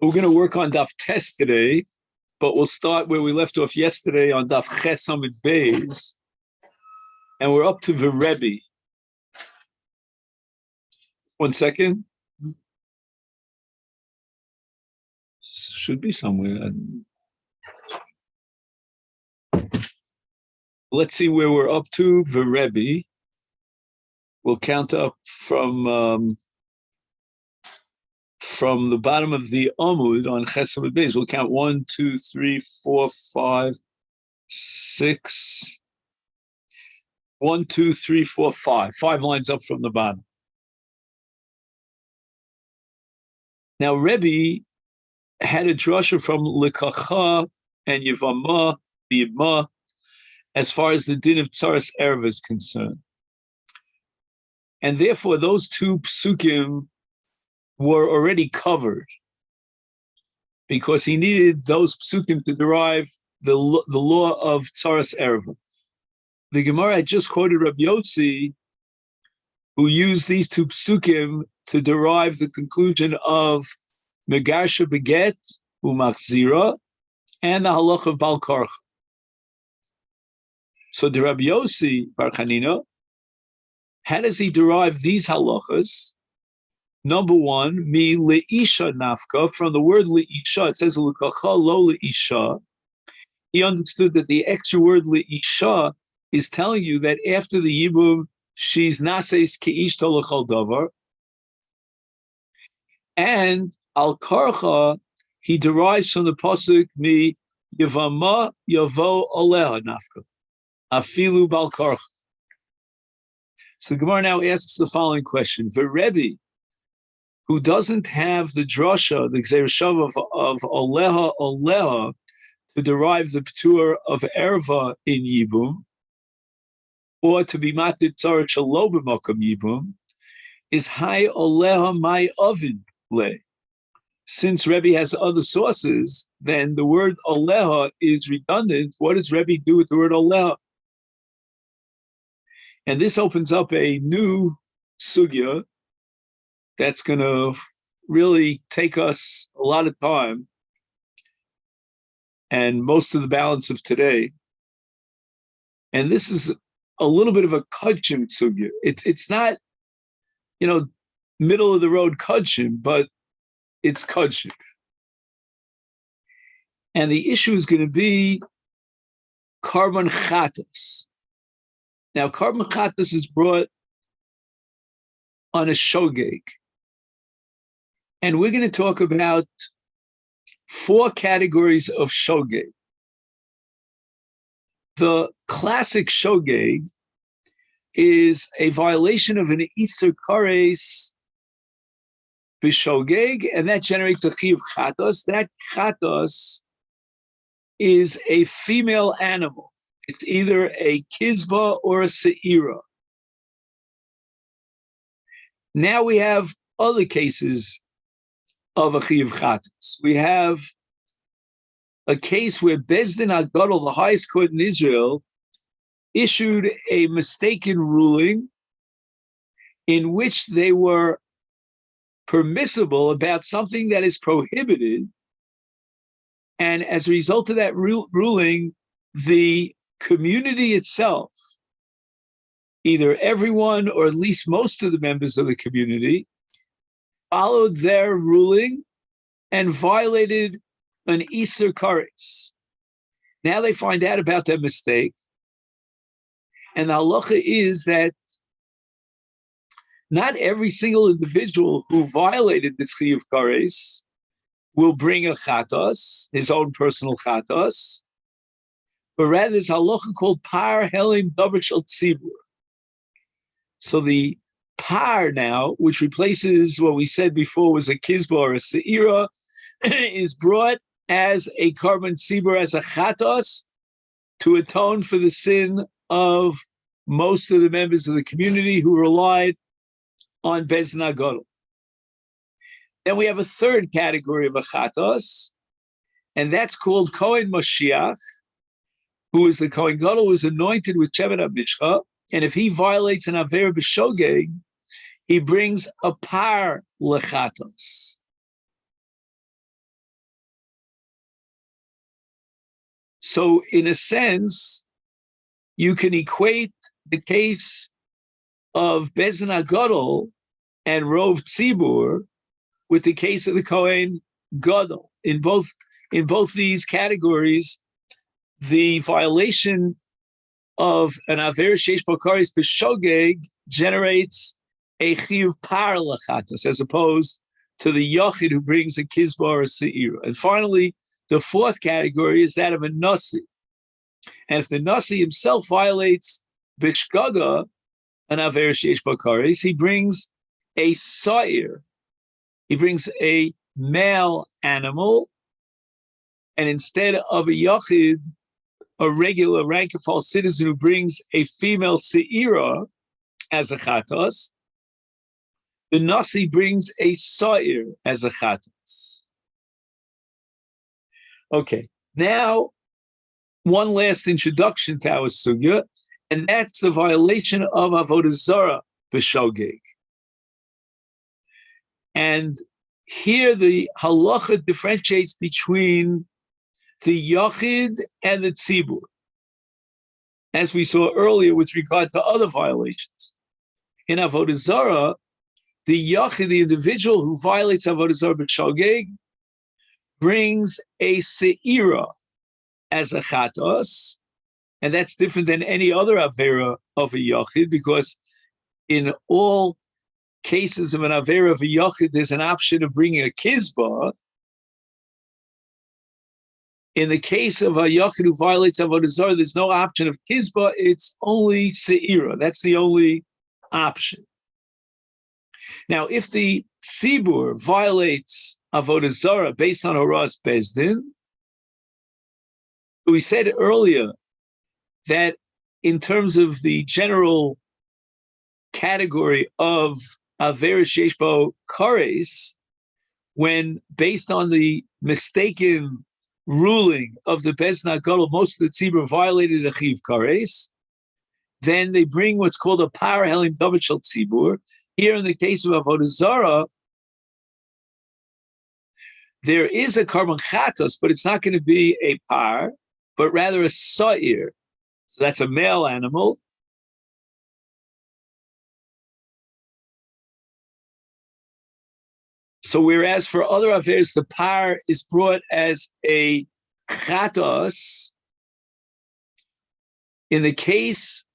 We're going to work on Daf Tes today, but we'll start where we left off yesterday on Daf Ches Amud Beis, and we're up to the Rebbe. 1 second. Should be somewhere. Let's see where we're up to. The Rebbe. We'll count up from the bottom of the Amud on Ches Amud Beis. We'll count 1, 2, 3, 4, 5, 6. 1, 2, 3, 4, 5. 5 lines up from the bottom. Now, Rebbe had a drasha from Lekacha and Yevamot, as far as the din of Tzaras Erev is concerned. And therefore, those two psukim were already covered because he needed those psukim to derive the law of Tzaras Erev. The Gemara had just quoted Rabbi Yossi, who used these two psukim to derive the conclusion of Megarsha Beget Umachzira and the halach of Bal Korcha. So the Rabbi Yossi Bar Chanina, how does he derive these halachas? Number one, mi leisha nafka, from the word leisha, it says l'kacha lo leisha. He understood that the extra word leisha is telling you that after the yibum, she's naseis keishto l'chol davar. And al karcha, he derives from the pasuk mi yevama yavo aleha nafka, afilu bal karcha. So the Gemara now asks the following question: the Rebbe, who doesn't have the drasha, the Gzeir Shav of Aleha, to derive the Ptur of Erva in Yibum, or to be Matit Tzar Shalo b'Makom Yibum, is Hai Aleha Mai Ovin Le. Since Rebbe has other sources, then the word Aleha is redundant. What does Rebbe do with the word Aleha? And this opens up a new sugya that's going to really take us a lot of time and most of the balance of today. And this is a little bit of a kudshim sugya. It's not, middle of the road kudshim, but it's kudshim. And the issue is going to be carbon chatas. Now, carbon chatas is brought on a shogeg. And we're going to talk about 4 categories of shogeg. The classic shogeg is a violation of an Iser Kares b'shogeg, and that generates a chiyuv chatos. That chatos is a female animal. It's either a kizba or a se'ira. Now we have other cases of a chiyuv chatos. We have a case where Bezdin HaGadol, the highest court in Israel, issued a mistaken ruling in which they were permissible about something that is prohibited, and as a result of that ruling, the community itself, either everyone or at least most of the members of the community, followed their ruling and violated an Iser Kares. Now they find out about their mistake, and the halacha is that not every single individual who violated this chiyuv kares will bring a chatos, his own personal chatos, but rather there's a halacha called par helim davar shel tzibur. So the par now, which replaces what we said before was a kizba or a se'ira, is brought as a carbon tzibur, as a chatos, to atone for the sin of most of the members of the community who relied on Bezdin HaGadol. Then we have a third category of a chatos, and that's called Kohen Mashiach, who is the Kohen Gadol, who is anointed with Shevet HaMishcha, and if he violates an Aver B'Shogeg, he brings a par lechatos. So in a sense, you can equate the case of Bezin HaGadol and Rov Tzibur with the case of the Kohen Gadol. In both these categories, the violation of an Aver Sheish Bakaris B'Shogeg generates a Chiyuv Par Lachatos, as opposed to the Yachid who brings a Kizbar or a Se'ira. And finally, the fourth category is that of a Nasi. And if the Nasi himself violates B'Shgaga, an Aver Sheish Bakaris, he brings a Sa'ir. He brings a male animal, and instead of a Yachid, a regular rank and file citizen who brings a female Se'ira as a Chatos, the Nasi brings a Sa'ir as a Chatos. Okay, now one last introduction to our Sugya, and that's the violation of Avodah Zarah B'Shogeg. And here the halacha differentiates between the Yachid and the Tzibur, as we saw earlier with regard to other violations. In Avodah Zarah, the Yachid, the individual who violates Avodah Zarah B'Shogeg, brings a Se'ira as a Chatos, and that's different than any other Avera of a Yachid, because in all cases of an Avera of a Yachid, there's an option of bringing a Kizbah. In the case of a Yachid who violates Avodah Zarah, there's no option of Kizbah, it's only Se'ira. That's the only option. Now, if the Tzibur violates Avodah Zarah based on Horas Bezdin, we said earlier that in terms of the general category of Avera Sheish Bo Kares, when based on the mistaken ruling of the Bezdin HaGadol, most of the Tzibur violated a Chiv Kares, then they bring what's called a Par Helim David Shel Tzibur. Here in the case of Avodah Zarah, there is a Karban Chatos, but it's not going to be a par, but rather a Sa'ir. So that's a male animal. So whereas for other Averes, the par is brought as a Chatos, in the case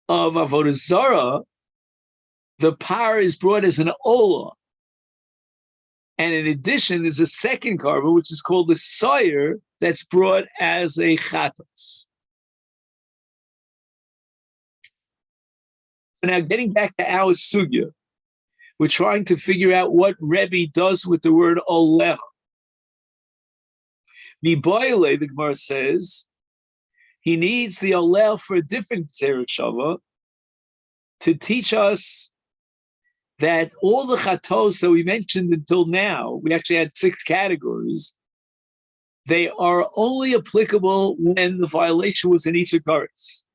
of Avodah Zarah, the par is brought as an Olah. And in addition, there's a second carbon, which is called the Sa'ir, that's brought as a Chatos. So now getting back to our Sugya, we're trying to figure out what Rebbe does with the word Oleh. Miboyle, the Gemara says, he needs the Oleh for a different Tzeret Shava to teach us that all the chatos that we mentioned until now, we actually had 6 categories, they are only applicable when the violation was an Isur Kares.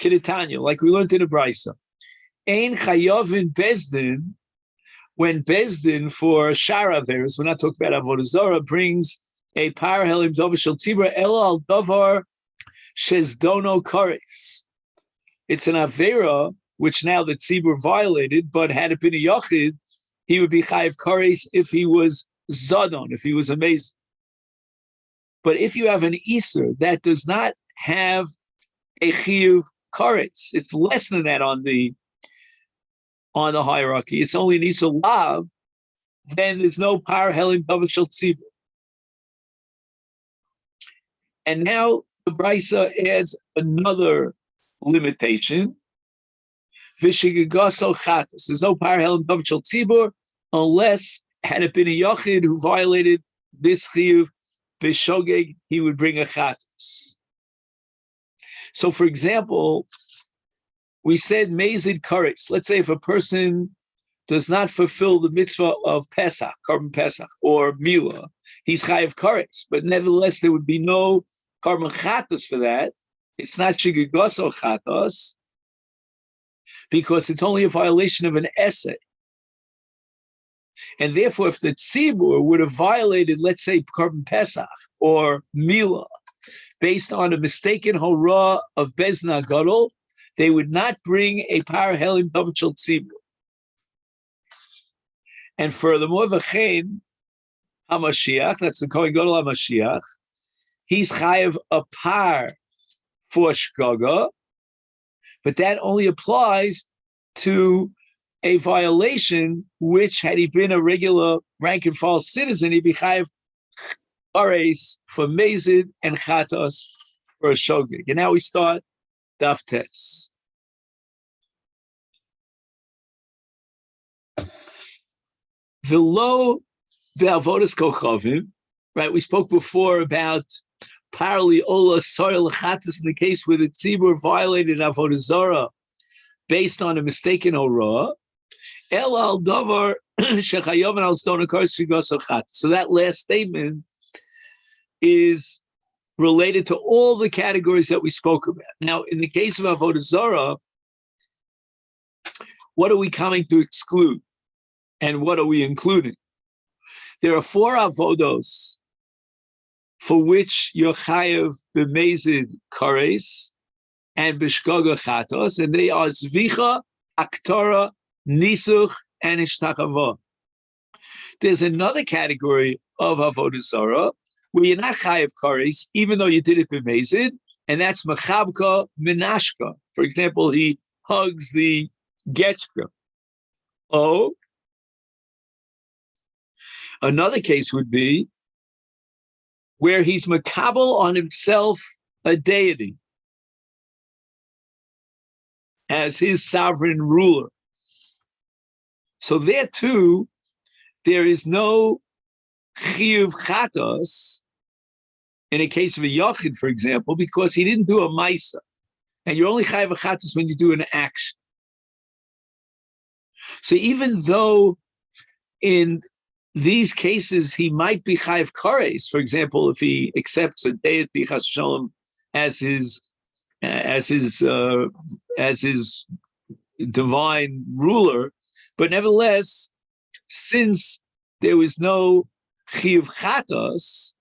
Kedetanya, like we learned in the Brisa. Ein chayovin Bezdin, when Bezdin for Shara Averos, we're not talking about Avodah Zarah, brings a Par Helim Davar Shel Tzibur Ela al Davar Shezdono Kares. It's an Avera which now the Tzibur violated, but had it been a Yachid, he would be Chayiv Kares if he was Zadon, if he was amazing. But if you have an Isur that does not have a Chiyuv Kares, it's less than that on the hierarchy, it's only an Isur Lav, then there's no Par Helim Davar Shel Tzibur. And now the Brisa adds another limitation. There's no Par Helim Davar Shel Tzibur unless had it been a Yachid who violated this Chiyuv B'Shogeg, he would bring a Chatos. So for example, we said Mezid Kares. Let's say if a person does not fulfill the mitzvah of Pesach, Karban Pesach, or Mila, he's Chayiv Kares. But nevertheless, there would be no Karban Chatos for that. It's not Shigigoso Chatos, because it's only a violation of an essay. And therefore, if the tzibur would have violated, let's say, Korban Pesach or Mila, based on a mistaken hora of Bezna Gadol, they would not bring a par helim davichel tzibur. And furthermore, v'chein HaMashiach, that's the Kohen Gadol HaMashiach, he's chayav a par for shgaga, but that only applies to a violation which, had he been a regular rank and file citizen, he'd be chayav ares for mezid and chatos for a shogeg. And now we start daf tes. V'lo ve'avodas kochavim, right? We spoke before about parli ola soil chatos in the case where the tzibur violated avodah zarah based on a mistaken hora. El al davar shechayav al stone kars figas chatos. So that last statement is related to all the categories that we spoke about. Now, in the case of avodah zarah, what are we coming to exclude, and what are we including? There are 4 avodos for which you're chayav b'mezid kares and b'shgaga chatos, and they are zvicha, aktara, nisuch, and ishtachava. There's another category of avodah zarah where you're not chayav kares, even though you did it b'mezid, and that's machabka minashka. For example, he hugs the getchka. Oh, another case would be where he's makabel on himself a deity as his sovereign ruler. So there too, there is no chiyuv chatos in a case of a yachid, for example, because he didn't do a maisa, and you're only chayav chatos when you do an action. So even though in these cases he might be chayav kares, for example, if he accepts a deity chas shalom as his divine ruler, but nevertheless, since there was no chiyuv chatos,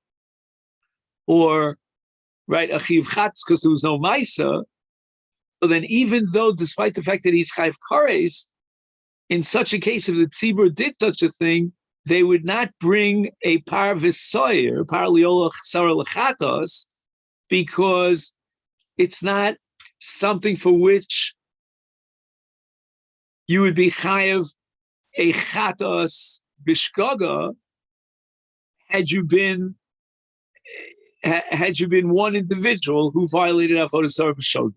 or right a chiyuv chatos because there was no maisa, so then even though, despite the fact that he's chayav kares, in such a case, if the tzibur did such a thing, they would not bring a par v'soyer, par liolach sarah lechatos, because it's not something for which you would be chayav a chatos bishgaga had you been one individual who violated avodah zarah b'shogeg.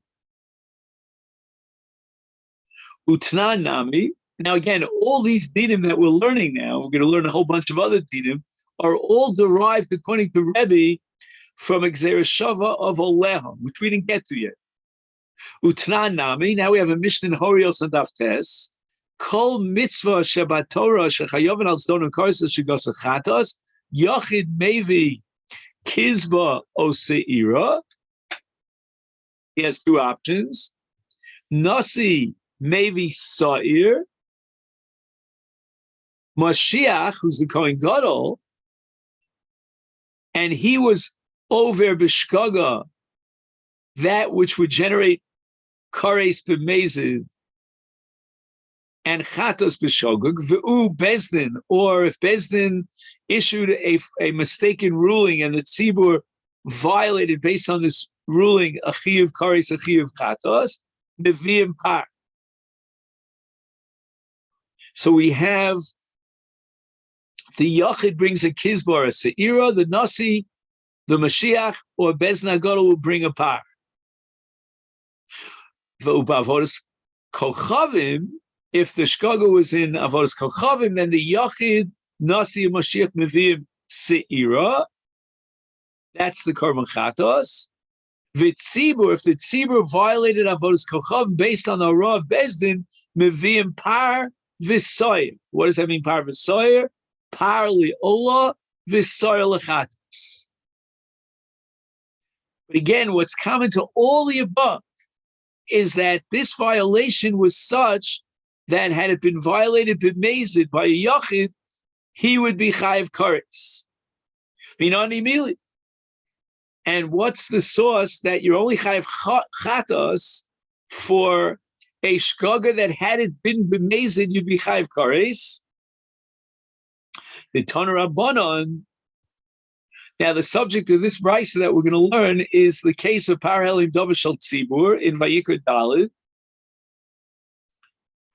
Utnan nami. Now, again, all these dinim that we're learning now, we're going to learn a whole bunch of other dinim, are all derived, according to Rebbe, from Gzeira Shava of Oleha, which we didn't get to yet. Utnan nami. Now we have a Mishnah in Horios and Daftes. Kol mitzvah shebat Torah shechayoven al stone and karsa shegasa chatos yachid mevi kizba o seira. He has 2 options. Nasi mevi sa'ir. Mashiach, who's the Kohen Gadol, and he was over b'shgaga, that which would generate kares b'mezid and chatos b'shogeg, v'u bezdin, or if bezdin issued a mistaken ruling and the tzibur violated based on this ruling a chiyuv kares, a chiyuv chatos, neviim par. So we have the Yachid brings a Kizbar, a Se'ira, the Nasi, the Mashiach, or Bezna Gadol will bring a par. Avodas Kochavim, if the Shkaga was in Avodas Kochavim, then the Yachid, Nasi, and Mashiach Mevim Se'ira, that's the Korban Chatos. V'tzibur, if the Tzibur violated Avodas Kochavim based on the Rav Bezdin, Mevim par v'soyer. What does that mean, par v'soyer? Parli ola v'soyer lechatos. But again, what's common to all the above is that this violation was such that had it been violated b'mezid by a yachid, he would be chayiv kares. Binani mili. And what's the source that you're only chayiv chatos for a shkaga that had it been b'mezid, you'd be chayiv kares? The Tanur Rabbanon. Now, the subject of this brisa that we're going to learn is the case of Parhelim Dover Shel Tzibur in Vayikra Daled.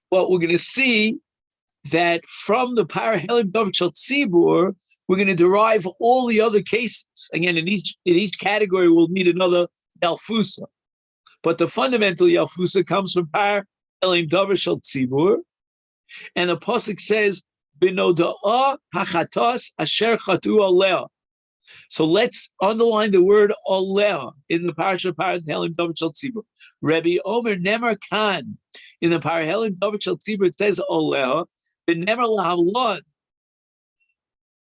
What we're going to see that from the Parhelim Dover Shel Tzibur, we're going to derive all the other cases. Again, in each category, we'll need another Yalfusa. But the fundamental Yalfusa comes from Parhelim Dover Shel Tzibur, and the pasuk says, "B'noda'a hachatos asher chatu aleh." So let's underline the word oleh in the parasha Parhelim Dover Shel Tzibur. Rabbi Omer Nemer Kan in the Parhelim Dover Shel Tzibur it says oleh. The Nemer lahavlon.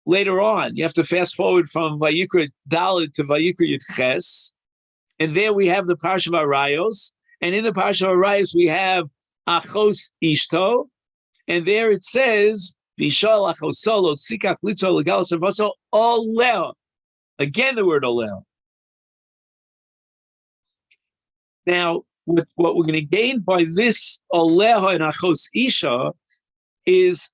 Later on, you have to fast forward from Vayikra Daled to Vayikra Yud Ches, and there we have the parasha of Arayos, and in the parasha of Arayos we have Achos Ishto, and there it says Vishal Achosolo Tsikach Litzo Legal Servaso oleh. Again, the word oleh. Now, what we're going to gain by this oleh and achos isha is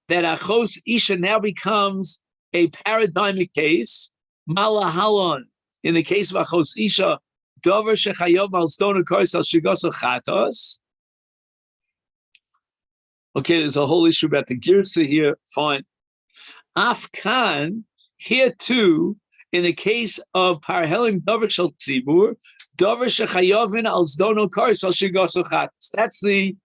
that achos isha now becomes a paradigmic case. Malahalon, in the case of achos isha, dover shechayov malstonu kos al shigoso chatos. Okay, there's a whole issue about the girsa here. Fine. Afkan, here too, in the case of Parhelim Dover Shel Tzibur, Dover Shechayovin al Zdono Kars al Shigoso Chatos. That's the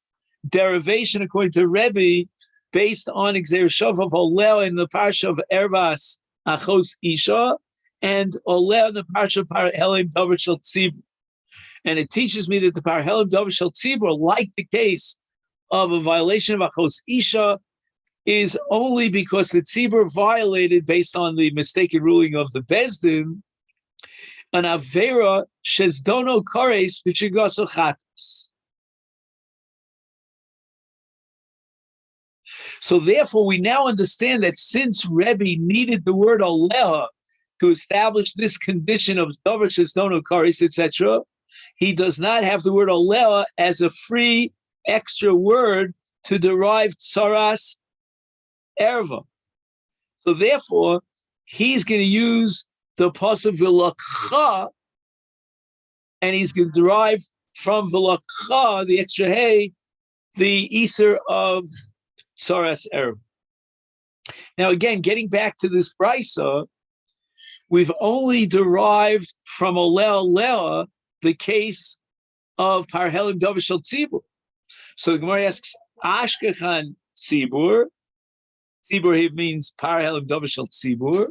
derivation according to Rebbe, based on Gzeir Shov of Oleh in the parsha of Ervas Achos Isha, and Oleh in the parsha of Parhelim Dover Shel Tzibur. And it teaches me that the Parhelim Dover Shel Tzibur, like the case of a violation of Achos Isha, is only because the tzibur violated, based on the mistaken ruling of the Bezdin, an avera shezdono kares v'shigaso chatos. So therefore, we now understand that since Rebbe needed the word oleha to establish this condition of davar shezdono kares, etc., he does not have the word oleha as a free extra word to derive tsaras erva. So therefore, he's going to use the pasuk v'lakcha, and he's going to derive from v'lakcha, the extra hay, the iser of tsaras erva. Now again, getting back to this brisa, we've only derived from oleh the case of Parhelim Dover Shel Tzibur. So the Gemara asks, Ashkechan Tzibur. Tzibur here means Parhelim Dover Shel Tzibur.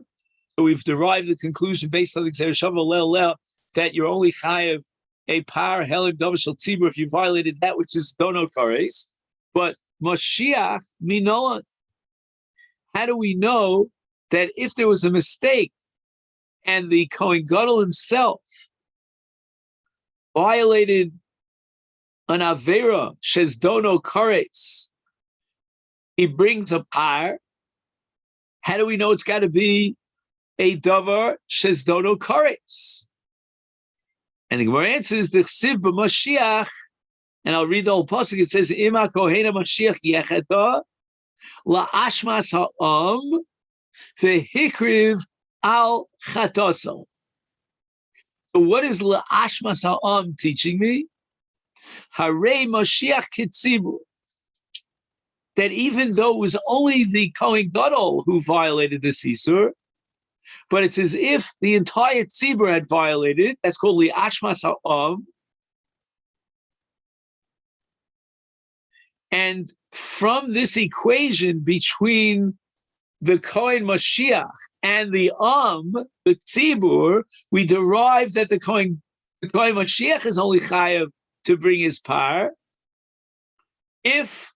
So we've derived the conclusion based on the Gzeir Shav Oleh that you're only chayev a Parhelim Dover Shel Tzibur if you violated that which is dono kares. But Mashiach Minolan. How do we know that if there was a mistake and the Kohen Gadol himself violated an avera shezdono kares, he brings a par? How do we know it's got to be a davar shezdono kares? And the Gemara answers the chsiv b'Mashiach, and I'll read the whole pasuk. It says, "Ima kohena Mashiach yecheta la'ashmas ha'am v'hikriv al chatoso." So what is la'ashmas ha'am teaching me? Harei Mashiach kitzibur. That even though it was only the Kohen Gadol who violated the Sisur, but it's as if the entire tzibur had violated. That's called li'ashmas ha'am. And from this equation between the Kohen Mashiach and the the tzibur, we derive that the Kohen Mashiach is only chayav to bring his par if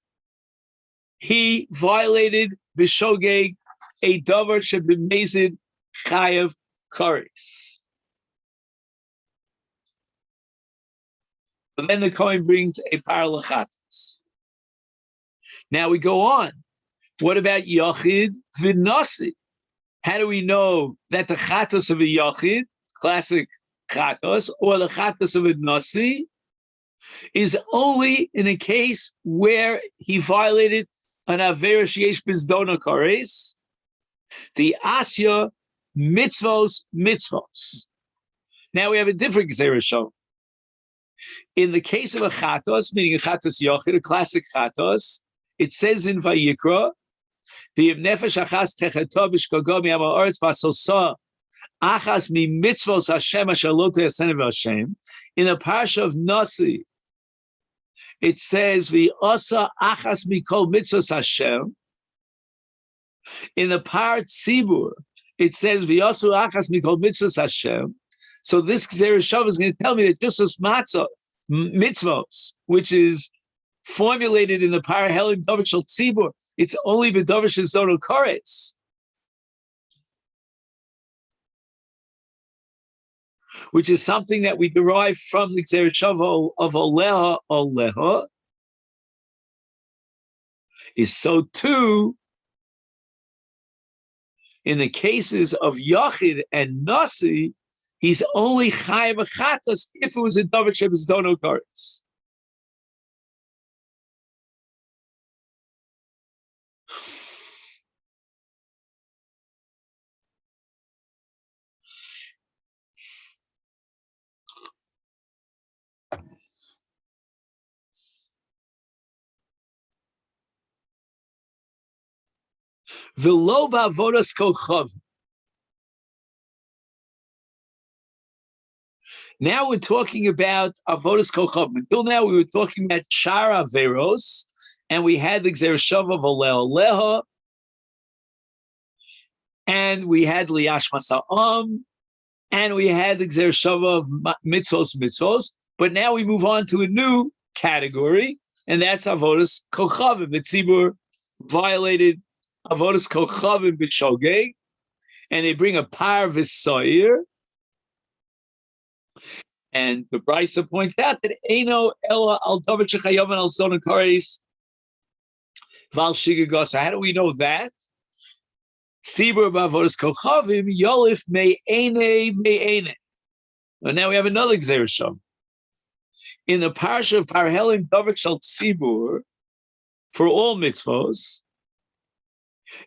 he violated b'shogeg a davar shebimezid chayav kares. But then the Kohen brings a par lachatos. Now we go on. What about Yachid V'Nasi? How do we know that the Chatos of a Yachid, classic Chatos, or the Chatos of a Nasi, is only in a case where he violated an Avera Sheyesh Bizdona Kares, the Asya mitzvos. Now we have a different Gzera Shom. In the case of a Chatos, meaning a Chatos Yachid, a classic Chatos, it says in Vayikra, the Nefesh Achas Techetah B'Shkogo Mi'am Ha'aretz V'Asosa Achas Mi Mitzvos Hashem Asher Lo Te'asenem Hashem. In the parsha of Nasi, it says V'Osa Achas Mikol Mitzvos Hashem. In the Par Tzibur, it says V'Osu Achas Mikol Mitzvos Hashem. So this Gzera Shava is going to tell me that just as matzah mitzvos, which is formulated in the Par Helim Davar Shel Tzibur, it's only B'Davar Shezdono Karetz, which is something that we derive from the Gzera Shava of Oleha, is so too in the cases of Yachid and Nasi, he's only Chayav Chatos if it was a Davar Shezdono Karetz. V'lo ba'avodas kochav. Now we're talking about avodas kochav. Until now we were talking about shara averos, and we had the Gzera Shava of Oleha, and we had liyash masa'am, and we had the Gzera Shava of mitzvos. But now we move on to a new category, and that's avodas kochav. The tzibur violated avodas kochavim b'shogeg, and they bring a par v'soyer. And the Brisa points out that Eino Ella al Davar Shechayavan al Zona Kares Val Shigagasa. How do we know that? Tzibur b'avodas kochavim yolif me'ene. Well, now we have another Gzera Shom. In the parsha of Parhelim Davar Shel Tzibur, for all mitzvos,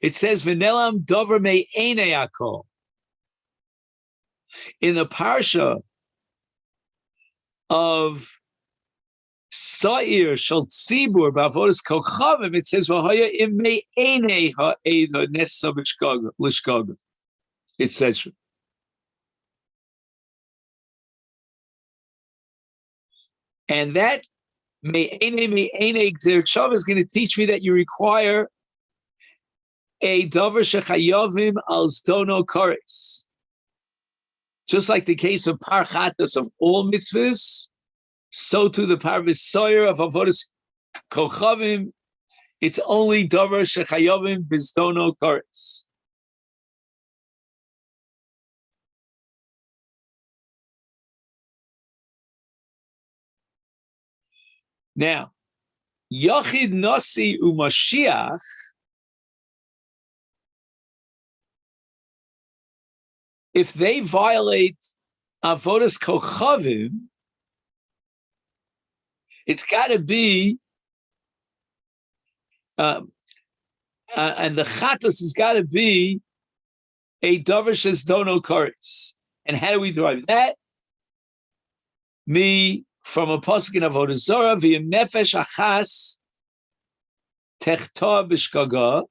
it says V'nelam Dover me'ene yakol. In the parsha of Sa'ir Shel Tzibur b'avodas kochavim, it says V'haya im me'ene ha'eda nesa l'shgaga, etc. And that me'ene Gzera Shava is going to teach me that you require a davar shechayavim al zdono kares. Just like the case of par chatos of all mitzvahs, so too the par v'soyer of avodas kochavim, it's only davar shechayavim b'zdono kares. Now, Yachid Nasi u'Mashiach, if they violate avodas kochavim, it's got to be, and the chatos has got to be a davar shezdono kares. And how do we derive that? From a pasuk in Avodah Zarah, v'im nefesh achas techetah b'shgaga.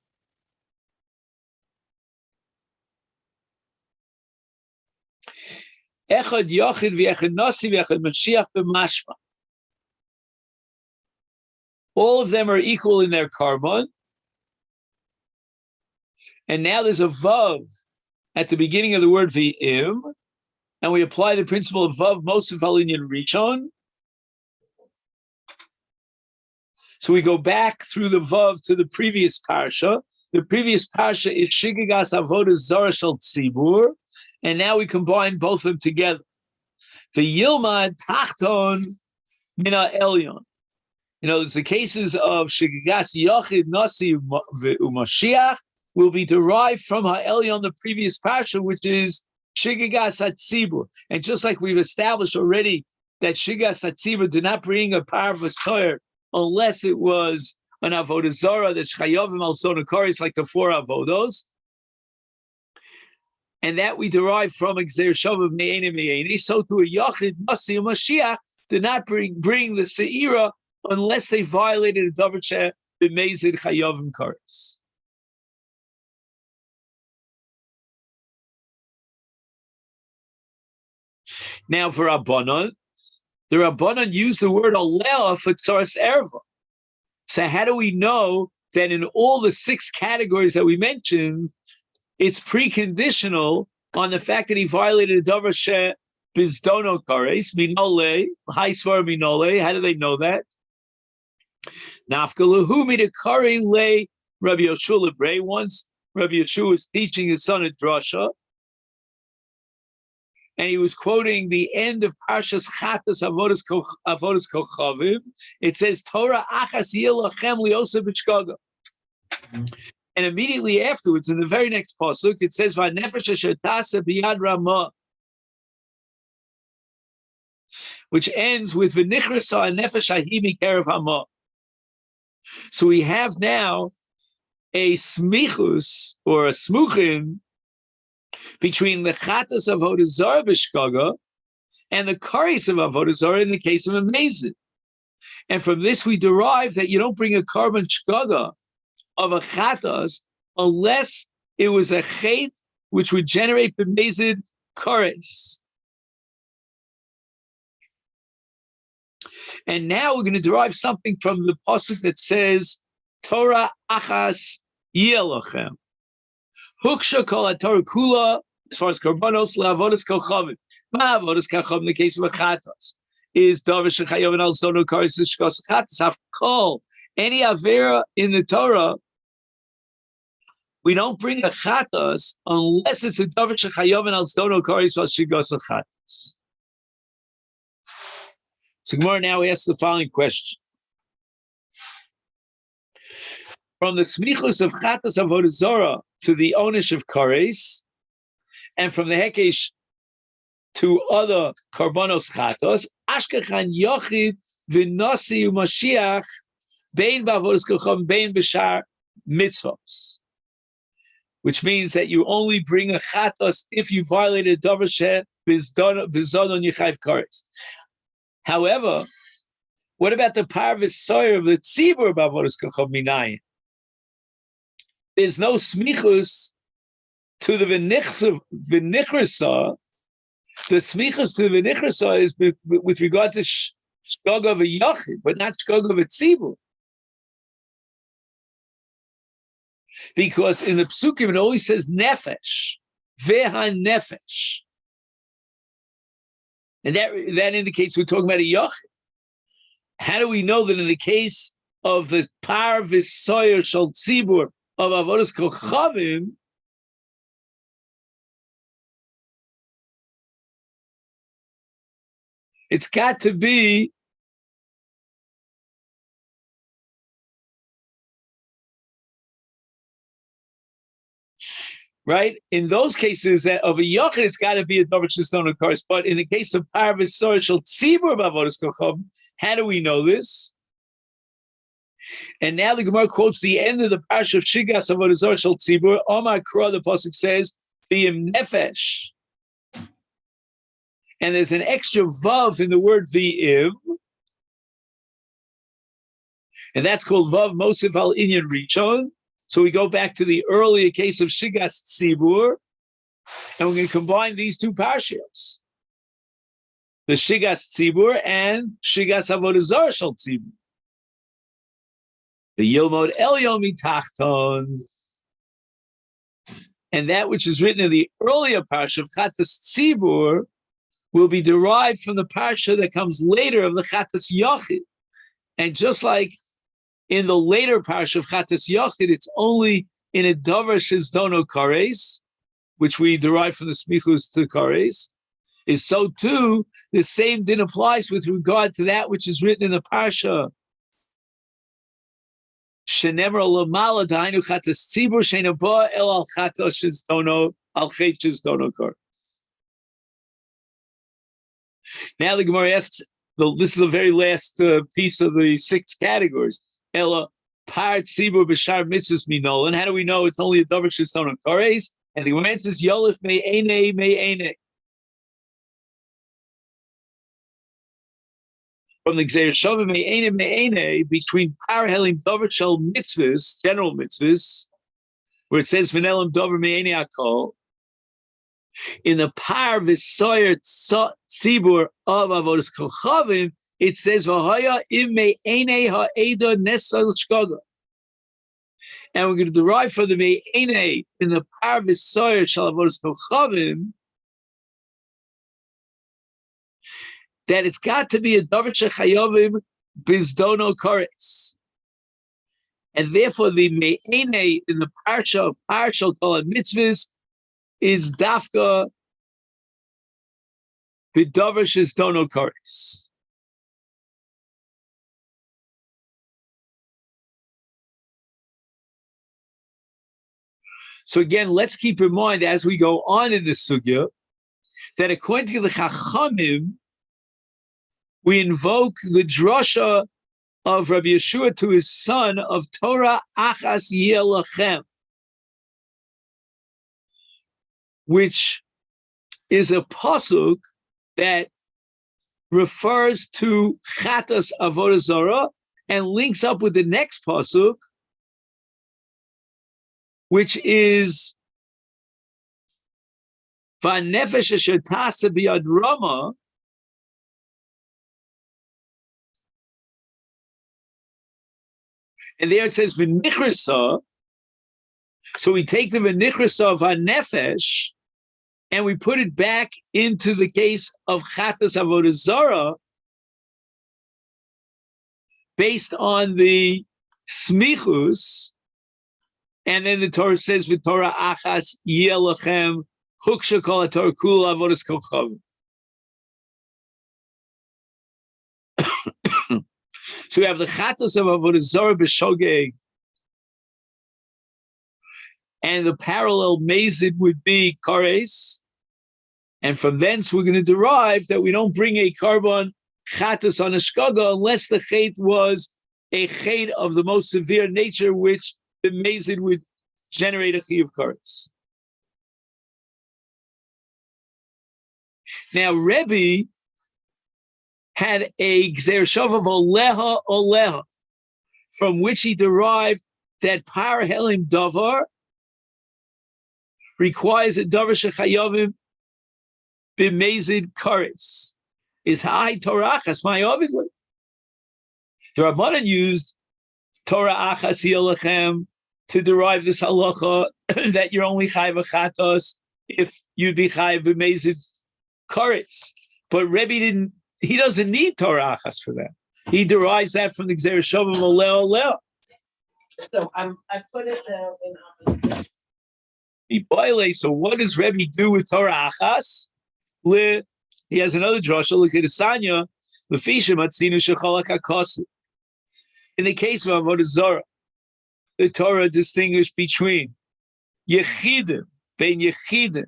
Echad Yachid v'echad Nasi v'echad Mashiach b'mashma. All of them are equal in their carbon. And now there's a vav at the beginning of the word v'im, and we apply the principle of vav mosif al inyan rishon. So we go back through the vav to the previous parsha. The previous parsha is shigagas avodas zara shel tzibur. And now we combine both of them together. The Yilmad Tachton Mina Elyon. In other words, the cases of Shigagas Yochid, Nasi, Umashiach will be derived from Ha'elyon, the previous parsha, which is Shigagas Hatzibur. And just like we've established already that Shigas Hatzibur did not bring a power of a soyer unless it was an Avodah Zarah that's Chayovim al Sonakoris, like the 4 Avodos. And that we derive from Exer Shavim Me'eni Me'eni. So to a Yachid, Nasi, Umashiach did not bring the Se'ira unless they violated a Davar Sheh B'Mezid Chayovim Karis. Now for Rabbanon, the Rabbanon use the word Aleah for Tzaras Erva. So how do we know that in all the 6 categories that we mentioned, it's preconditional on the fact that he violated a Davar Sheh Bizdono Kares, Minole, Haisvar Minole? How do they know that? Nafkalahu Midakari Le Rabbi Yoshua Lebre. Once Rabbi Yoshua was teaching his son at Drasha, and he was quoting the end of Parshas Chatas Avodas Kochavim. It says, Torah achas yilachem liosa b'shkaga. And immediately afterwards, in the very next pasuk, it says, V'nefesh asher tasa biyad ramah, which ends with V'nichrasa nefesh ahi mikerev hamah. So we have now a smichus, or a smuchin, between the chatas of Avodah Zarah b'shkaga and the kares of Avodah Zarah in the case of a mezid. And from this we derive that you don't bring a carbon shkaga of a chatas unless it was a chet which would generate the mezid kares. And now we're going to derive something from the pasuk that says Torah achas yelochem. Huksha kol Torah kula, as far as karbanos le'avodas kochavim. Ma'avodas kochavim in the case of a chatas is davar shechayav and alstono kares shkos chatas. Have call any avera in the Torah. We don't bring a chatas unless it's a davar shechayav and alstono kares shkos chatas. So Gemara now asks the following question. From the smichus of chatas avodah zarah to the onish of kares, and from the hekesh to other karbanos chatos, ashkechan yochid v'nasi u'mashiach bein b'avodas kochavim bein b'shar mitzvos, which means that you only bring a chatos if you violated davar sheh b'zadon yichayv kares. However, what about the parvis soyer of the tzibur b'avodas kochavim minayin? There's no smichus to the v'nichrasa. The smichus to the v'nichrasa is with regard to shkog of a yachid, but not shkog of a tzibur. Because in the psukim it always says nefesh, veha nefesh. And that indicates we're talking about a yachid. How do we know that in the case of the parvis soyer shal tzibur of avodas kochavim, it's got to be right? In those cases of a yachid, it's got to be a davar sheston of course. But in the case of parvis soyer shal tzibur of avodas kochavim, how do we know this? And now the Gemara quotes the end of the parsha of Shigas Avodah Zarah Shel Tzibur. Omar Kra, the pasuk says, "V'im nefesh," and there's an extra vav in the word v'im, and that's called vav mosif al inyan richon. So we go back to the earlier case of Shigas Tzibur, and we're going to combine these two parshas, the Shigas Tzibur and Shigas Avodah Zarah Shel Tzibur. The Yevamot el Yomi tachton, and that which is written in the earlier parsha of Chatas Tzibur will be derived from the parsha that comes later of the Chatas Yochid. And just like in the later parsha of Chatas Yochid, it's only in a davar shesdono kares, which we derive from the smichus to kares, is so too the same din applies with regard to that which is written in the parsha shenemer lamala dainu chatas tzibur shenaba el al chatos dono al cheches dono kar. Now the Gemara asks, this is the very last piece of the 6 categories. Ela par tzibur b'shar mitzvahs minol. And how do we know it's only a davar sheston on kares? And the Gemara says yolif me'ene. From the Gzeir Shava me'ene between par helim davar shel mitzvahs, general mitzvahs, where it says v'nelim davar me'ene akol. In the par v'soyer tzibur of avodas kochavim, it says v'haya im me'ene ha'eda nesal shkaga. And we're going to derive from the me'ene in the par v'soyer shel avodas kochavim that it's got to be a davar shechayovim bizdono kares. And therefore the me'ene in the parsha of Parshal Kol HaMitzvahs is dafka b'davar shezdono kares. So again, let's keep in mind as we go on in this sugya that according to the Chachamim, we invoke the drasha of Rabbi Yeshua to his son of Torah Achas Yeh Lachem, which is a pasuk that refers to Chatas Avodah Zarah and links up with the next pasuk, which is V'nefesh asher tasa biyad Rama, and there it says v'nichrasa. So we take the v'nichrasa of V'nefesh and we put it back into the case of Chatas Avodah Zarah based on the smichus. And then the Torah says, "V'Torah achas yeh lachem huksha kol haTorah kula avodas kochavim." So we have the chatos of avodah zarah b'shogeg, and the parallel mazid would be kares, and from thence we're going to derive that we don't bring a carbon chatos on a shkaga unless the chet was a chet of the most severe nature, which the mazid would generate a chiyuv kares. Now, Rebbe had a gzeir shav of oleha, from which he derived that par helim davar requires a davar shechayavim b'mezid kares. Is high Torah achas ma'avidli. The Rabbanan used Torah achas yelachem to derive this halacha that you're only chayv achatos if you'd be chayv b'mezid kares. But Rebbe didn't. He doesn't need Torah achas for that. He derives that from the gzeir shav of oleh. So I put it in opposite. So what does Rebbe do with Torah achas? He has another drasha. Look at Isanya. In the case of Avodah Zarah, the Torah distinguished between yechidim, bein yechidim,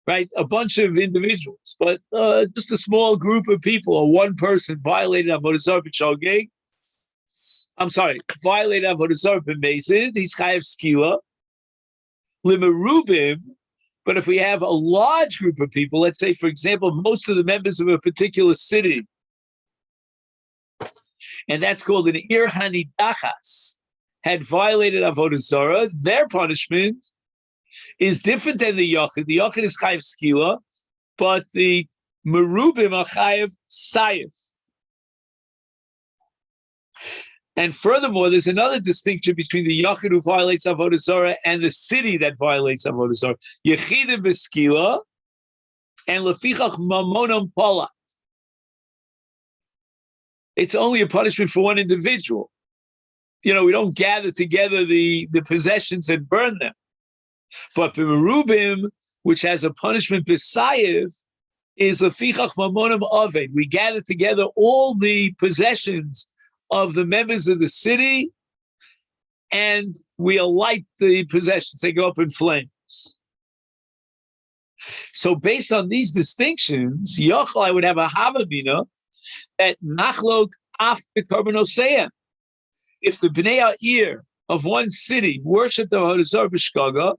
right? A bunch of individuals, but just a small group of people, or one person violated Avodah Zarah b'shogeg. Violated Avodah Zarah b'mezid. He's chayav skila. Limerubim. But if we have a large group of people, let's say, for example, most of the members of a particular city, and that's called an ir hanidachas, had violated Avodah Zarah, their punishment is different than the Yachid. The Yachid is chayav skila, but the merubim are chayav sayif. And furthermore, there's another distinction between the Yachid who violates Avodah Zarah and the city that violates Avodah Zarah. Yechidim b'skila and lefichach mamonam palat. It's only a punishment for one individual. We don't gather together the possessions and burn them. But b'merubim, which has a punishment b'sayiv, is lefichach mamonam aved. We gather together all the possessions of the members of the city, and we'll light the possessions. They go up in flames. So based on these distinctions, Yochel, I would have a Havamina that Nachlok af Bekarbanosea. If the Bnei Ha'ir of one city worship the Avodah Zarah b'Shgaga,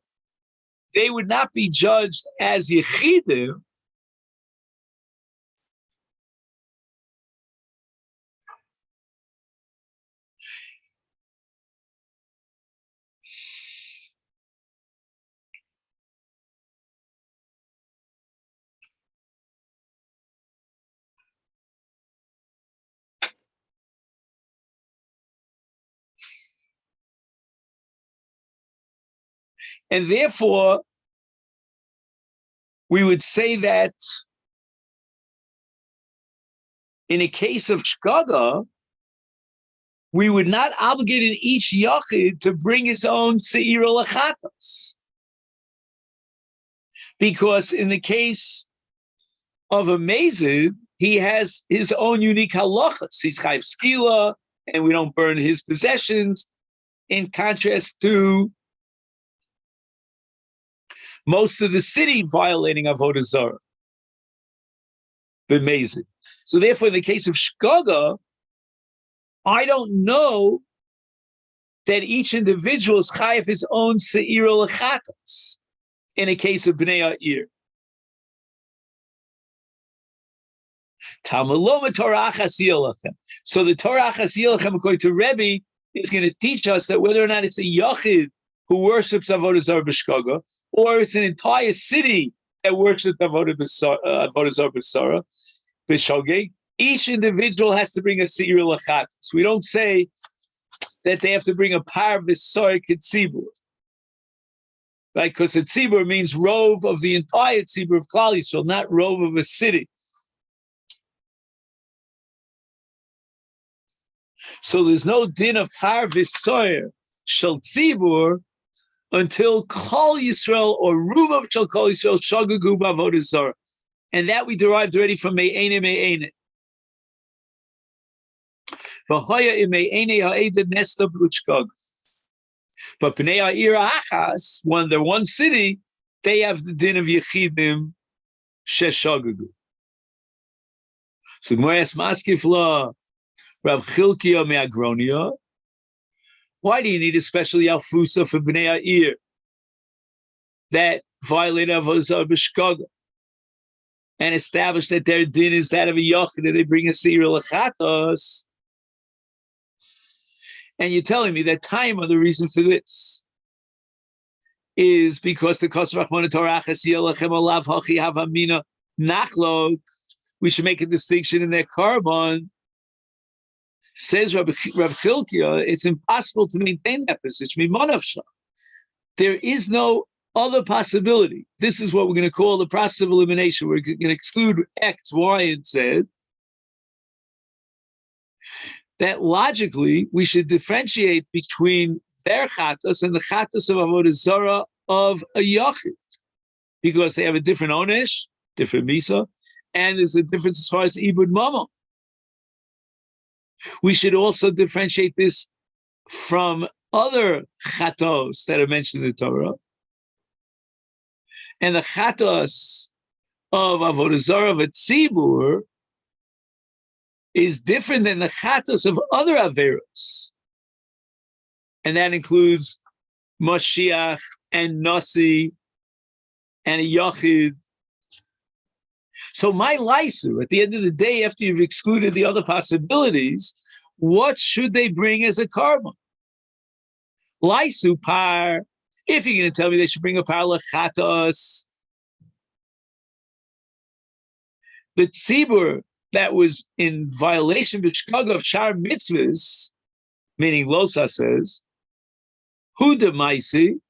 they would not be judged as Yechidim, and therefore we would say that in a case of Shgaga, we would not obligate in each Yachid to bring his own Se'ira Lachatos. Because in the case of a Mazid, he has his own unique halachas. He's Chayv Skila, and we don't burn his possessions, in contrast to most of the city violating Avodah Zarah, the Mazid. So therefore, in the case of Shgaga, I don't know that each individual is chayav his own se'ira lechatos in a case of Bnei Ha'ir. So the Torah Achas Yelachem, according to Rebbe, is going to teach us that whether or not it's a Yachid who worships Avodah Zarah b'Shgaga, or it's an entire city that worships Avodah Zarah b'Shogeg, each individual has to bring a se'ira lechatos. We don't say that they have to bring a par v'soy ketzibur, right? Because a tzibur means rove of the entire tzibur of Klal Yisrael, not rove of a city. So there's no din of par v'soy shel tzibur until Klal Yisrael or ruvav shel Klal Yisrael shagagu b'avodah zarah, and that we derived already from me'ene. But Bnei Ha'ir Achas, when they're one city, they have the din of Yechidim Sheshagagu. So Gemara asks Maskifla, Rav Chilkiah Me'agronia, why do you need a special Yalfusa for Bnei Ha'ir that violate Avodah Zarah b'Shgaga and establish that their din is that of a Yachid, that they bring a Se'ira Lechatos? And you're telling me that time of the reason for this is because the Kosov Rachmana Torah Achas Yelachem Olav Hachi Havamina Nachlok, we should make a distinction in their carbon. Says Rav Chilkiah, it's impossible to maintain that position. There is no other possibility. This is what we're going to call the process of elimination. We're going to exclude X, Y, and Z. That logically we should differentiate between their chatos and the chatos of Avodah Zarah of a Yachid, because they have a different onesh, different misa, and there's a difference as far as ibud mama. We should also differentiate this from other chatos that are mentioned in the Torah, and the chatos of Avodah Zarah of a tzibur is different than the chatos of other averos, and that includes Mashiach and Nasi and a Yachid. So my Laisu, at the end of the day, after you've excluded the other possibilities, what should they bring as a carbon? Laisu par, if you're going to tell me they should bring a par lechatos, the tzibur that was in violation b'Shgaga of Shar mitzvahs, meaning Losa says, Hu de Maisi.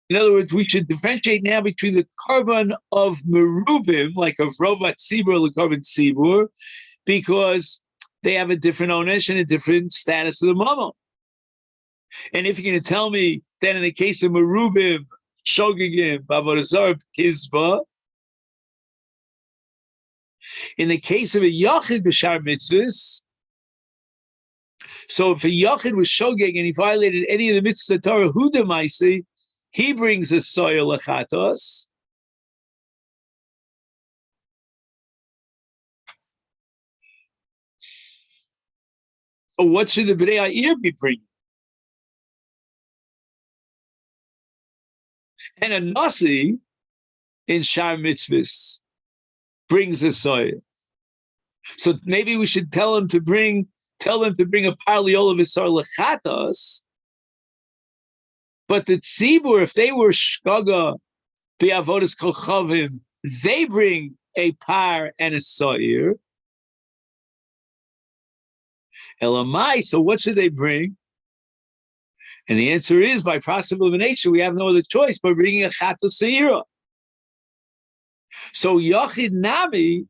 In other words, we should differentiate now between the carbon of Merubim, like of Rovat Tzibur or the carbon Tzibur, because they have a different onesh and a different status of the mama. And if you're going to tell me that in the case of Merubim, Shogegim, Avodah Zarah, Kizba. In the case of a Yachid b'Shar mitzvahs, So if a Yachid was Shogeg and he violated any of the mitzvahs of Torah, Hudamaisi, he brings a soil lechatos. So what should the Bnei Ha'ir be bringing? And a Nasi in Shar Mitzvahs brings a soil. So maybe we should tell them to bring a parliol of Isar lechatos. But the tzibur, if they were shkaga be'avodas kol chavim, they bring a par and a sa'ir. Elamai, so what should they bring? And the answer is, by possible nature, we have no other choice but bringing a chatos seira. So Yachid Nami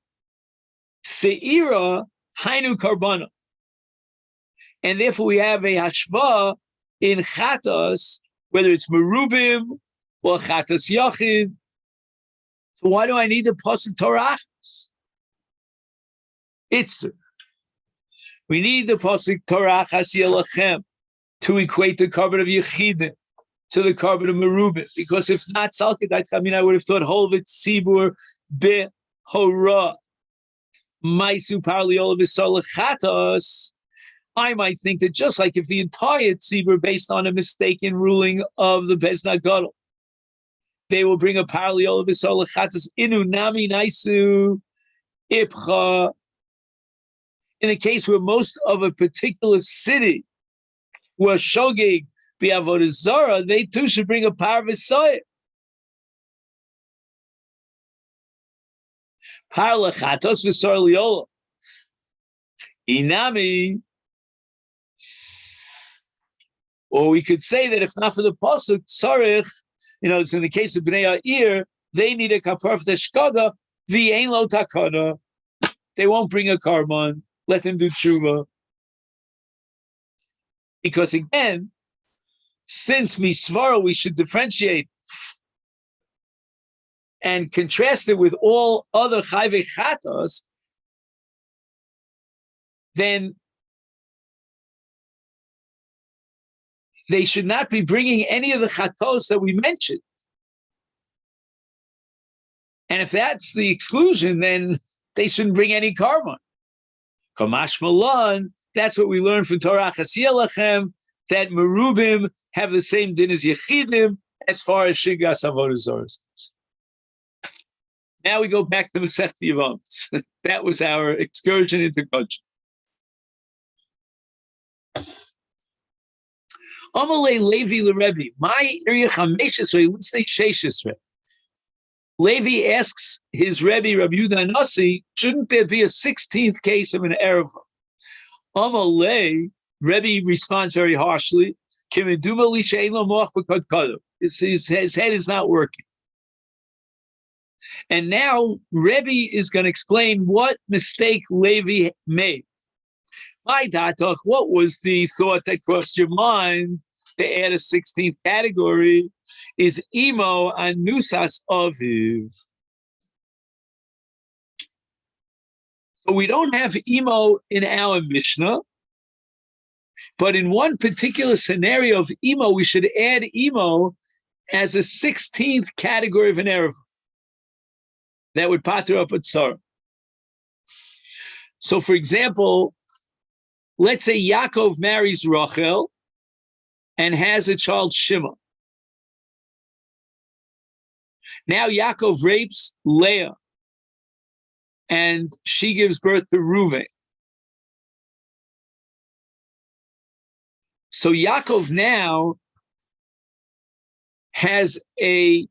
seira hainu karbana, and therefore we have a hashva in chatos, whether it's merubim or chatos Yachid. So why do I need the pasuk torachas? We need the pasuk torachas yelachem to equate the carbon of Yechidim to the carbon of Merubim. Because if not, I would have thought Holvit Sibur Be Hora Maisu Parliol of Isalachatos. I might think that just like if the entire Tzibur based on a mistaken ruling of the Bezna Gadol, they will bring a Parliol of Isalachatos Inu Nami Naisu Ipcha. In the case where most of a particular city were shogeg b'avodah zara, they too should bring a par v'soyer. Par lechatos v'soyer liola. Inami. Or we could say that if not for the pasuk, tzarich, it's in the case of Bnei Ha'ir, they need a kapar for the shkaga, v'ein lo takana. They won't bring a karban. Let them do tshuva. Because again, since misvara we should differentiate and contrast it with all other chayvei chatos, then they should not be bringing any of the chatos that we mentioned. And if that's the exclusion, then they shouldn't bring any karban. Kamash Malan, that's what we learn from Torah Chasiyalachem, that Merubim have the same din as Yechidim as far as Shigas Avodah Zarah. Now we go back to Masechet Yevamot. That was our excursion into Kodsh. Amalei Levi LeRebbe, my area Chameshesrei, let's say Sheshesrei. Levi asks his Rebbe, Rabbi Yehuda Nasi, shouldn't there be a 16th case of an Erev? Amalei, Rebbe responds very harshly, his head is not working. And now Rebbe is going to explain what mistake Levi made. My datach, what was the thought that crossed your mind to add a 16th category? Is imo anusas aviv. So we don't have imo in our Mishnah, but in one particular scenario of imo, we should add imo as a 16th category of an erev. That would pater up a tzar. So for example, let's say Yaakov marries Rachel and has a child Shimon. Now Yaakov rapes Leah, and she gives birth to Reuven. So Yaakov now has a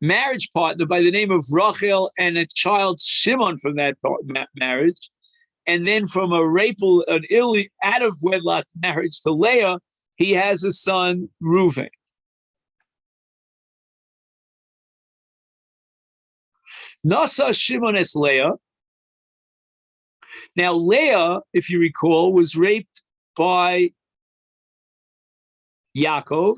marriage partner by the name of Rachel and a child Shimon from that marriage, and then from a rape, an out of wedlock marriage to Leah, he has a son Reuven. Nasa Shimon es Leah. Now Leah, if you recall, was raped by Yaakov.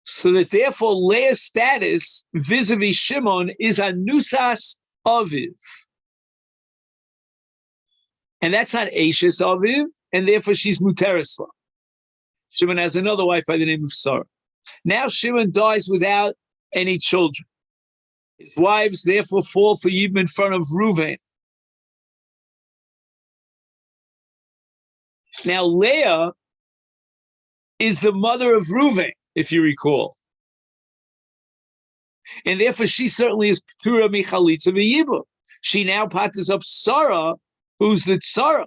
So that therefore Leah's status vis-a-vis Shimon is anusas aviv. And that's not Ashes Aviv, and therefore she's Muterisla. Shimon has another wife by the name of Sarah. Now Shimon dies without any children. His wives therefore fall for Yibam in front of Reuven. Now Leah is the mother of Reuven, if you recall. And therefore she certainly is Ptura Michalitza V'Yibam. She now patters up Sarah, who's the Tzara.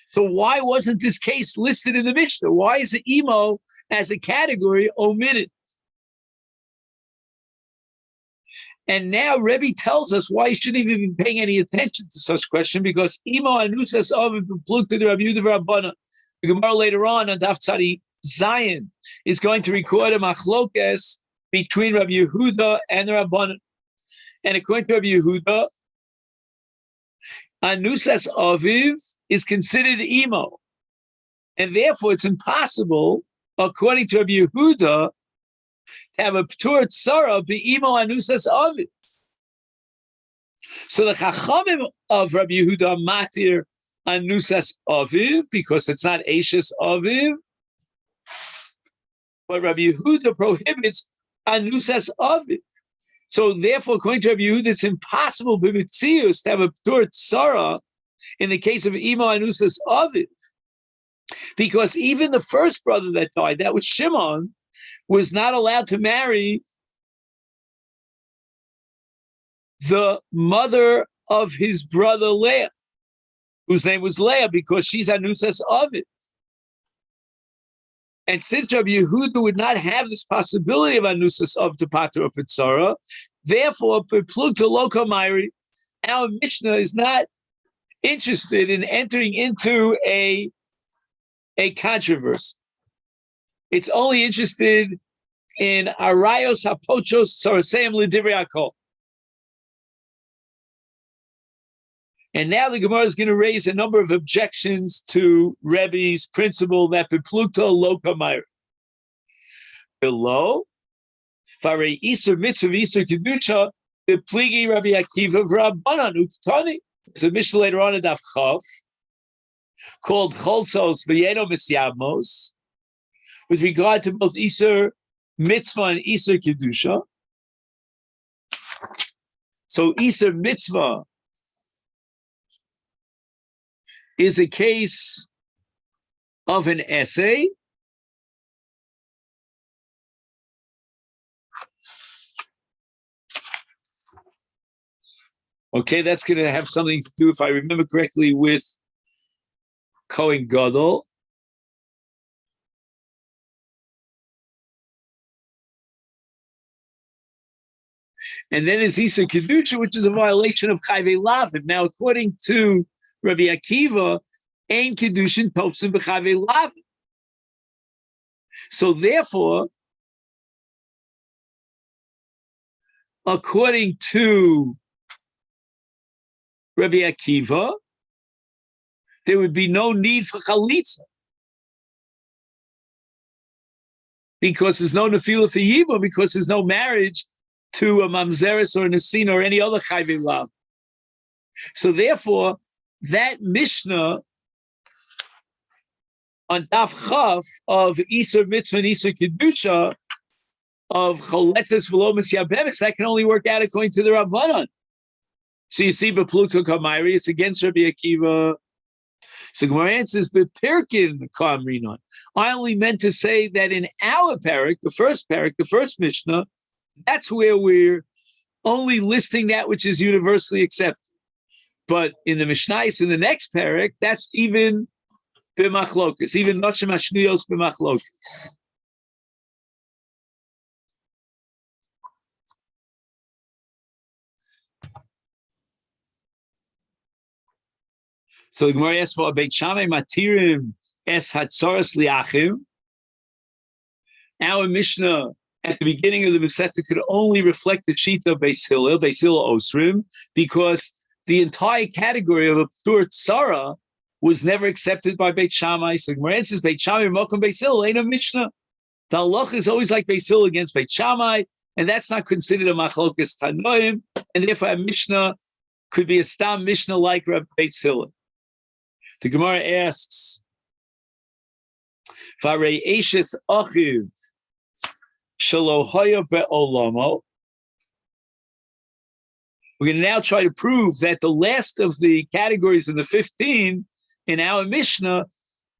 So why wasn't this case listed in the Mishnah? Why is the Imo as a category omitted? And now Rebbe tells us why you shouldn't even be paying any attention to such question, because Imo anusas aviv plukta the Rabbi Yehuda Rabbana. The Gemara later on Daf Tzadi Zion is going to record a machlokes between Rabbi Yehuda and the Rabbana. And according to Rabbi Yehuda, anusas aviv is considered Imo. And therefore it's impossible, according to Rabbi Yehuda, to have a Ptur Tzara be Imo Anusas Aviv. So the Chachamim of Rabbi Yehuda matir Anusas Aviv because it's not Ashes Aviv, but Rabbi Yehuda prohibits Anusas Aviv. So therefore, according to Rabbi Yehuda, it's impossible b'mitzius to have a Ptur Tzara in the case of Imo Anusas Aviv, because even the first brother that died, that was Shimon, was not allowed to marry the mother of his brother Leah, whose name was Leah, because she's Anusas Aviv. And since Rabbi Yehuda would not have this possibility of Anusas of to Pater of Pitzara, therefore, Peplukta Loka Mairi, our Mishnah is not interested in entering into a controversy. It's only interested in Arayos Hapochos Saraseim L'Divrei Hakol. And now the Gemara is going to raise a number of objections to Rebbe's principle that Beplukta Loka Meir. Below, Farei Iser Mitzvah Iser Kedusha, the Pligi Rabbi Akiva V'Rabbanan Uktani. There's a Mishnah later on in Daf Chav called Choltzos V'Yeno Misyavmos, with regard to both Iser Mitzvah and Iser Kedusha. So Iser Mitzvah is a case of an essay okay, that's going to have something to do, if I remember correctly, with Kohen Gadol. And then is Isa Kedusha, which is a violation of Chayvei Lavin. Now, according to Rabbi Akiva, Ein Kedushin Topsim B'Chayvei Lavin. So therefore, according to Rabbi Akiva, there would be no need for Chalitza, because there's no Nefila for Yibam, because there's no marriage to a Mamzeres or a Nesina or any other Chayvei Lav. So therefore, that Mishnah on Daf Chav of Iser Mitzvah and Iser Kedusha of Choletzes V'lo Misyabemis, that can only work out according to the Rabbanan. So you see, Bepluto Kamairi, it's against Rabbi Akiva. So Gemara answers, Bepirkin Kamrinon. I only meant to say that in our parak, the first Mishnah, that's where we're only listing that which is universally accepted. But in the Mishnais, in the next parak, that's even b'machlokas, even Nochem Hashniyos b'machlokas. So the Gemara asks for Beit Shammai Matirim Es Hatzoras Liachim. Our Mishnah at the beginning of the Masechet could only reflect the Shita of Beis Hillel Osrim, because the entire category of a Ptur Tzara was never accepted by Beit Shammai. So the Gemara says Beit Shammai Mokum Beis Hillel ain't a Mishnah. The halach is always like Beis Hillel against Beit Shammai, and that's not considered a machlokas Tanoim, and therefore a Mishnah could be a Stam Mishnah like Beis Hillel. The Gemara asks, Varei Eishes Achiv Shelo Haya Be'olamo. We're going to now try to prove that the last of the categories in the 15 in our Mishnah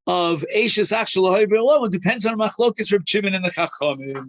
of Eishes Ach Shelo Haya Be'olamo depends on Machlokas Reb Shimon and the Chachamim.